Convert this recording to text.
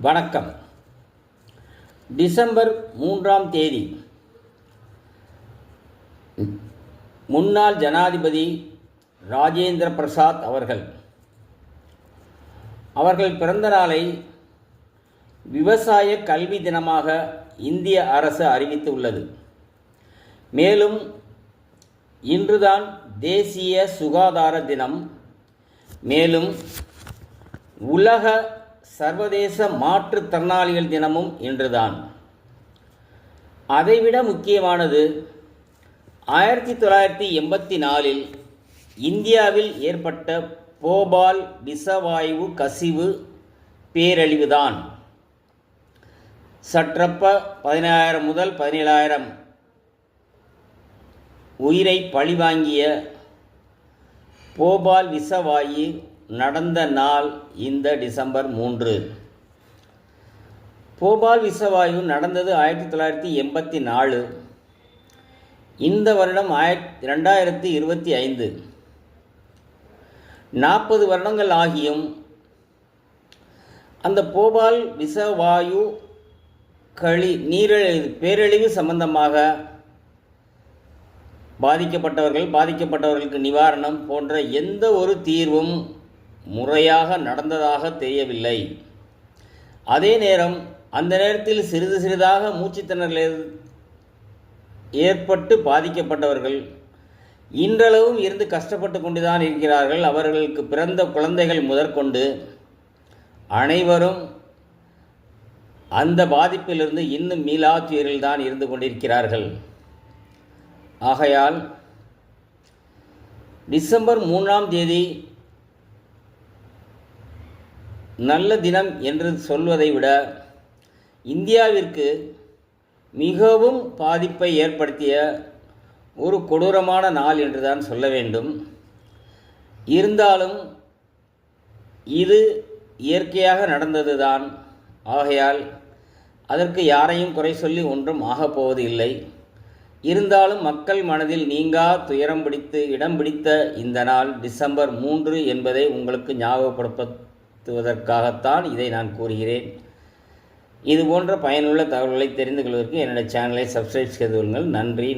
வணக்கம். டிசம்பர் 3ஆம் தேதி முன்னாள் ஜனாதிபதி ராஜேந்திர பிரசாத் அவர்கள் பிறந்த நாளை விவசாய கல்வி தினமாக இந்திய அரசு அறிவித்துள்ளது. மேலும் இன்றுதான் தேசிய சுகாதார தினம், மேலும் உலக சர்வதேச மாற்றுத்திறனாளிகள் தினமும் இன்றுதான். அதைவிட முக்கியமானது, 1984 இந்தியாவில் ஏற்பட்ட போபால் விஷவாயு கசிவு பேரழிவுதான். சற்றப்ப 16,000 முதல் 17,000 உயிரை பழிவாங்கிய போபால் விஷவாயு நடந்த நாள் இந்த டிசம்பர் 3. போபால் விஷவாயு நடந்தது 1984. இந்த வருடம் 2025. 40 வருடங்கள் ஆகியும் அந்த போபால் விஷவாயு பேரழிவு சம்பந்தமாக பாதிக்கப்பட்டவர்களுக்கு நிவாரணம் போன்ற எந்த ஒரு தீர்வும் முறையாக நடந்ததாக தெரியவில்லை. அதே நேரம் அந்த நேரத்தில் சிறிது சிறிதாக மூச்சுத்திணறல் ஏற்பட்டு பாதிக்கப்பட்டவர்கள் இன்றளவும் இருந்து கஷ்டப்பட்டு கொண்டுதான் இருக்கிறார்கள். அவர்களுக்கு பிறந்த குழந்தைகள் முதற்கொண்டு அனைவரும் அந்த பாதிப்பிலிருந்து இன்னும் மீளா துயரில் தான் இருந்து கொண்டிருக்கிறார்கள். ஆகையால் டிசம்பர் 3ஆம் தேதி நல்ல தினம் என்று சொல்வதை விட இந்தியாவிற்கு மிகவும் பாதிப்பை ஏற்படுத்திய ஒரு கொடூரமான நாள் என்று தான் சொல்ல வேண்டும். இருந்தாலும் இது இயற்கையாக நடந்தது தான். ஆகையால் அதற்கு யாரையும் குறை சொல்லி ஒன்றும் ஆகப்போவது இல்லை. இருந்தாலும் மக்கள் மனதில் நீங்கா துயரம் பிடித்து இடம் பிடித்த இந்த நாள் டிசம்பர் 3 என்பதை உங்களுக்கு ஞாபகப்படுத்துவதற்காகத்தான் இதை நான் கூறுகிறேன். இது போன்ற பயனுள்ள தகவல்களை தெரிந்து கொள்வதற்கு என்னுடைய சேனலை சப்ஸ்கிரைப் செய்து கொள்ளுங்கள். நன்றி.